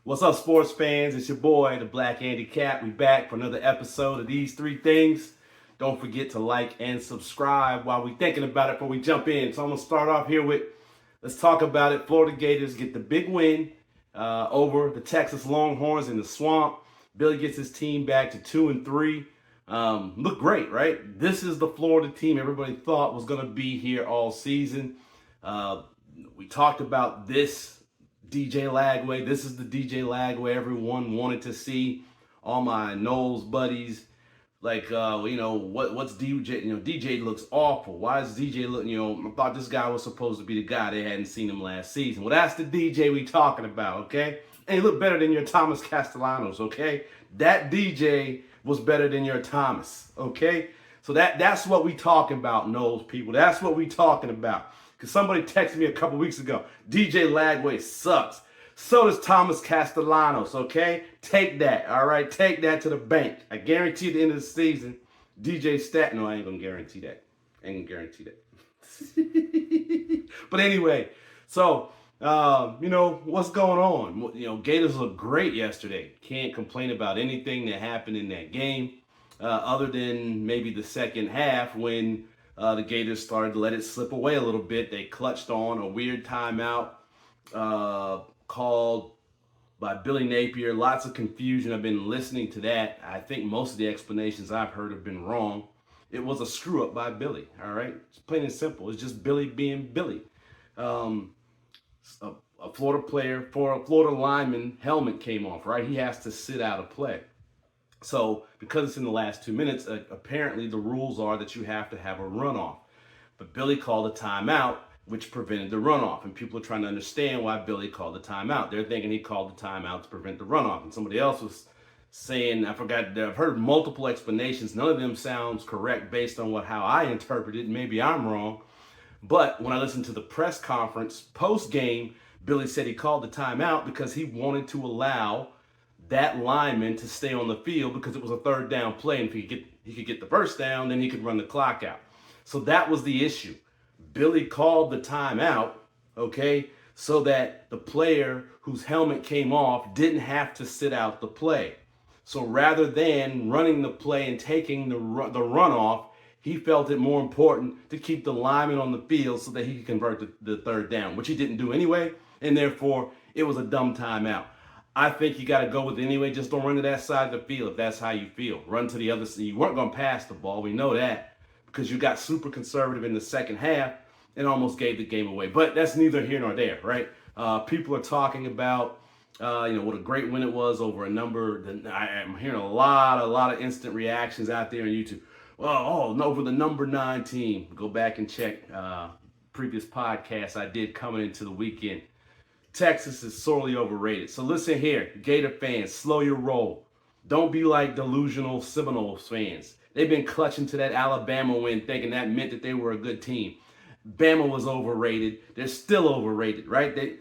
What's up, sports fans? It's your boy, the Black Andy Cat. We back for another episode of These Three Things. Don't forget to like and subscribe while we thinking about it before we jump in. So I'm going to start off here with, let's talk about it. Florida Gators get the big win over the Texas Longhorns in the swamp. Billy gets his team back to 2-3. Look great, right? This is the Florida team everybody thought was going to be here all season. We talked about this DJ Lagway. This is the DJ Lagway everyone wanted to see. All my Knowles buddies, like, what's DJ? DJ looks awful. Why is DJ looking? I thought this guy was supposed to be the guy. They hadn't seen him last season. Well, that's the DJ we talking about, okay? And he looked better than your Thomas Castellanos, okay? That DJ was better than your Thomas, okay? So that's what we talking about, Knowles people. That's what we talking about. Because somebody texted me a couple weeks ago, DJ Lagway sucks. So does Thomas Castellanos, okay? Take that, all right? Take that to the bank. I guarantee at the end of the season, DJ Stat. No, I ain't going to guarantee that. I ain't going to guarantee that. But anyway, so, what's going on? Gators looked great yesterday. Can't complain about anything that happened in that game other than maybe the second half when the Gators started to let it slip away a little bit. They clutched on a weird timeout called by Billy Napier. Lots of confusion. I've been listening to that. I think most of the explanations I've heard have been wrong. It was a screw up by Billy, all right? It's plain and simple. It's just Billy being Billy. A Florida player, for a Florida lineman, helmet came off, right? He has to sit out a play. So because it's in the last 2 minutes, apparently the rules are that you have to have a runoff. But Billy called a timeout, which prevented the runoff. And people are trying to understand why Billy called the timeout. They're thinking he called the timeout to prevent the runoff. And somebody else was saying, I forgot, I've heard multiple explanations. None of them sounds correct based on how I interpret it. Maybe I'm wrong. But when I listened to the press conference post-game, Billy said he called the timeout because he wanted to allow that lineman to stay on the field because it was a third down play, and if he could get the first down, then he could run the clock out. So that was the issue. Billy called the timeout, okay, so that the player whose helmet came off didn't have to sit out the play. So rather than running the play and taking the runoff, he felt it more important to keep the lineman on the field so that he could convert the third down, which he didn't do anyway, and therefore it was a dumb timeout. I think you got to go with it anyway. Just don't run to that side of the field if that's how you feel. Run to the other side. You weren't going to pass the ball. We know that because you got super conservative in the second half and almost gave the game away. But that's neither here nor there, right? People are talking about, what a great win it was over a number. I'm hearing a lot of instant reactions out there on YouTube. Well, over the number 9 team. Go back and check previous podcasts I did coming into the weekend. Texas is sorely overrated. So listen here, Gator fans, slow your roll. Don't be like delusional Seminoles fans. They've been clutching to that Alabama win thinking that meant that they were a good team. Bama was overrated. They're still overrated, right?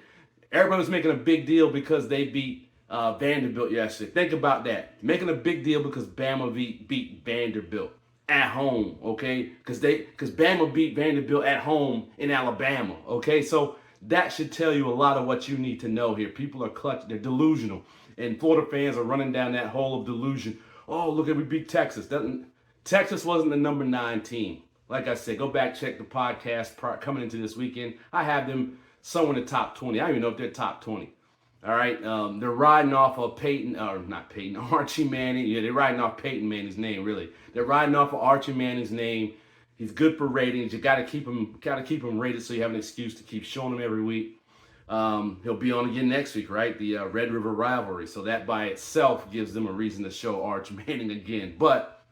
Everybody was making a big deal because they beat Vanderbilt yesterday. Think about that. Making a big deal because Bama beat Vanderbilt at home, okay? Because Bama beat Vanderbilt at home in Alabama, okay? So that should tell you a lot of what you need to know here. People are clutching. They're delusional. And Florida fans are running down that hole of delusion. Oh, look, we beat Texas. Texas wasn't the number 9 team. Like I said, go back, check the podcast coming into this weekend. I have them somewhere in the top 20. I don't even know if they're top 20. All right? They're riding off of Archie Manning. Yeah, they're riding off Peyton Manning's name, really. They're riding off of Archie Manning's name. He's good for ratings. You got to keep him rated so you have an excuse to keep showing him every week. He'll be on again next week, right? The Red River rivalry. So that by itself gives them a reason to show Arch Manning again. But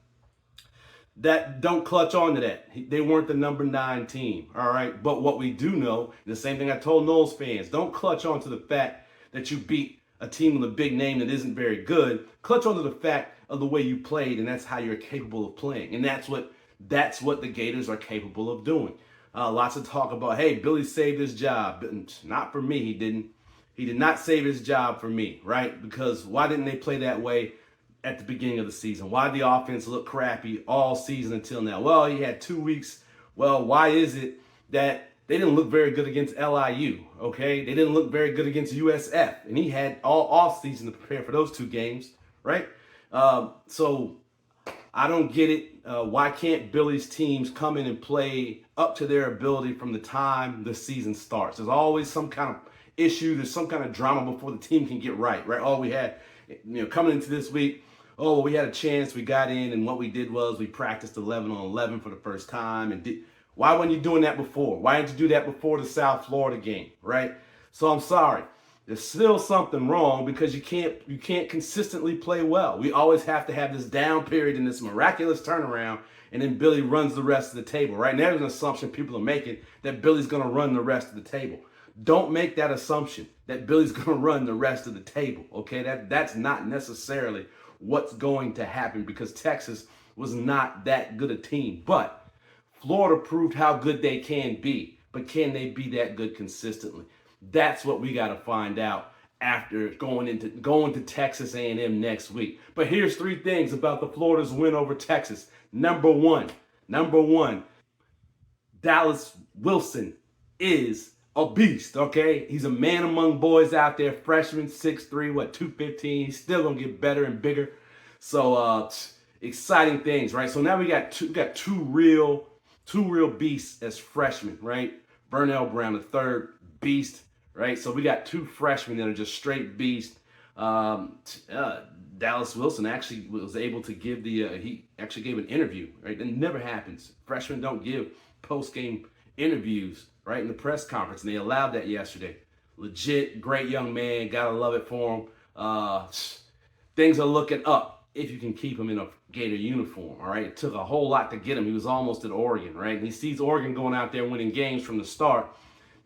don't clutch on to that. They weren't the number 9 team, all right? But what we do know, the same thing I told Knowles fans, don't clutch on to the fact that you beat a team with a big name that isn't very good. Clutch on to the fact of the way you played, and that's how you're capable of playing. And that's what the Gators are capable of doing. Lots of talk about, hey, Billy saved his job. Not for me, he didn't. He did not save his job for me, right? Because why didn't they play that way at the beginning of the season? Why did the offense look crappy all season until now? Well, he had 2 weeks. Well, why is it that They didn't look very good against LIU, okay? They didn't look very good against USF, and he had all offseason to prepare for those two games, right? So I don't get it. Why can't Billy's teams come in and play up to their ability from the time the season starts? There's always some kind of issue. There's some kind of drama before the team can get right? Oh, we had, coming into this week, oh, we had a chance, we got in, and what we did was we practiced 11 on 11 for the first time. And why weren't you doing that before? Why didn't you do that before the South Florida game, right? So I'm sorry. There's still something wrong because you can't consistently play well. We always have to have this down period and this miraculous turnaround, and then Billy runs the rest of the table, right? And there's an assumption people are making that Billy's going to run the rest of the table. Don't make that assumption that Billy's going to run the rest of the table, okay? That's not necessarily what's going to happen because Texas was not that good a team. But Florida proved how good they can be. But can they be that good consistently? That's what we got to find out after going to Texas A&M next week. But here's 3 things about the Florida's win over Texas. Number one, Dallas Wilson is a beast, okay? He's a man among boys out there, freshman, 6'3", 215. He's still going to get better and bigger. So exciting things, right? So now we got two real beasts as freshmen, right? Burnell Brown, the third beast, right? So we got 2 freshmen that are just straight beasts. Dallas Wilson actually was able to give he actually gave an interview, right? That never happens. Freshmen don't give post-game interviews, right, in the press conference, and they allowed that yesterday. Legit, great young man. Gotta love it for him. Things are looking up if you can keep him in a Gator uniform, all right? It took a whole lot to get him. He was almost at Oregon, right? And he sees Oregon going out there winning games from the start.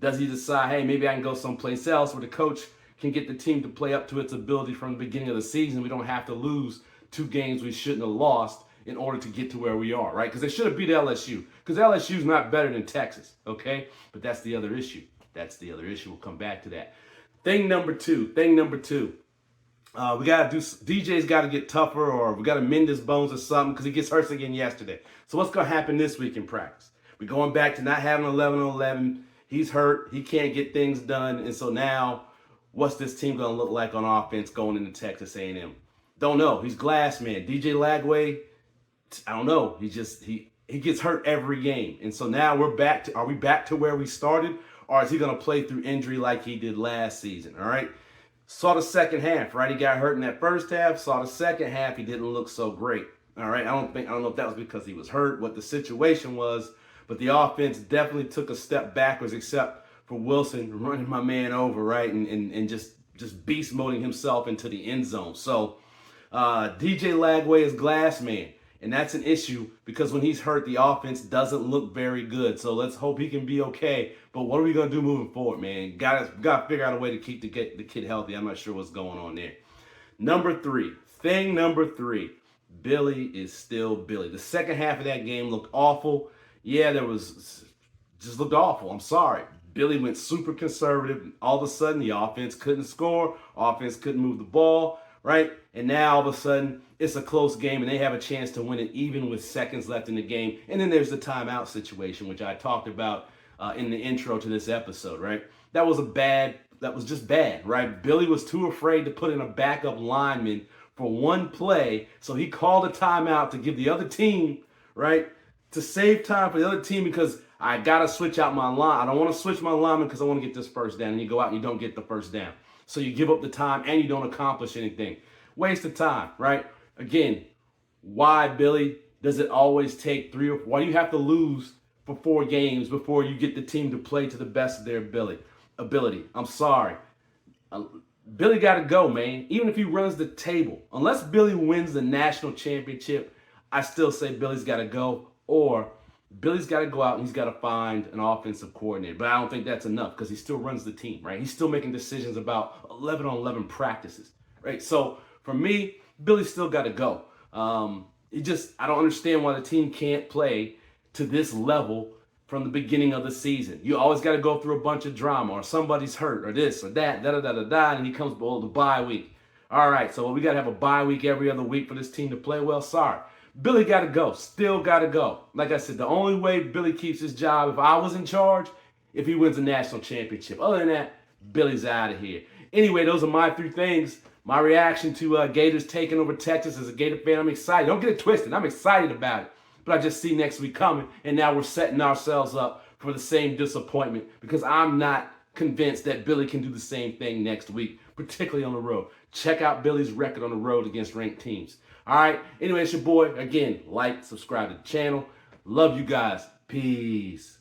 Does he decide, hey, maybe I can go someplace else where the coach can get the team to play up to its ability from the beginning of the season? We don't have to lose 2 games we shouldn't have lost in order to get to where we are, right? Because they should have beat LSU. Because LSU's not better than Texas, okay? But that's the other issue. We'll come back to that. Thing number two. We got to DJ's got to get tougher, or we got to mend his bones or something because he gets hurt again yesterday. So what's going to happen this week in practice? We're going back to not having 11 on 11. He's hurt. He can't get things done. And so now what's this team going to look like on offense going into Texas A&M? Don't know. He's glass man. DJ Lagway, I don't know. He gets hurt every game. And so now are we back to where we started? Or is he going to play through injury like he did last season? All right. Saw the second half, right? He got hurt in that first half. Saw the second half. He didn't look so great. All right. I don't know if that was because he was hurt, what the situation was, but the offense definitely took a step backwards, except for Wilson running my man over, right? And just beast moding himself into the end zone. So DJ Lagway is glass man. And that's an issue because when he's hurt, the offense doesn't look very good. So let's hope he can be okay. But what are we going to do moving forward, man? Got to figure out a way to keep the kid healthy. I'm not sure what's going on there. Number 3, Billy is still Billy. The second half of that game looked awful. Yeah, just looked awful. I'm sorry. Billy went super conservative. All of a sudden, the offense couldn't score. Offense couldn't move the ball, right? And now, all of a sudden, it's a close game, and they have a chance to win it even with seconds left in the game. And then there's the timeout situation, which I talked about in the intro to this episode, right? That was just bad, right? Billy was too afraid to put in a backup lineman for one play, so he called a timeout to give the other team, right, to save time for the other team because I got to switch out my line. I don't want to switch my lineman because I want to get this first down. And you go out and you don't get the first down. So you give up the time and you don't accomplish anything. Waste of time, right? Again, why, Billy, does it always take why do you have to lose for 4 games before you get the team to play to the best of their ability? I'm sorry. Billy got to go, man. Even if he runs the table. Unless Billy wins the national championship, I still say Billy's got to go, or Billy's got to go out and he's got to find an offensive coordinator. But I don't think that's enough because he still runs the team, right? He's still making decisions about 11 on 11 practices, right? So for me, Billy's still got to go. I don't understand why the team can't play to this level from the beginning of the season. You always got to go through a bunch of drama, or somebody's hurt, or this, or that, and he comes, the bye week. All right, so we got to have a bye week every other week for this team to play well. Sorry. Billy got to go. Still got to go. Like I said, the only way Billy keeps his job, if I was in charge, if he wins a national championship. Other than that, Billy's out of here. Anyway, those are my 3 things. My reaction to Gators taking over Texas. As a Gator fan, I'm excited. Don't get it twisted. I'm excited about it. But I just see next week coming, and now we're setting ourselves up for the same disappointment because I'm not convinced that Billy can do the same thing next week, particularly on the road. Check out Billy's record on the road against ranked teams. All right. Anyway, it's your boy. Again, like, subscribe to the channel. Love you guys. Peace.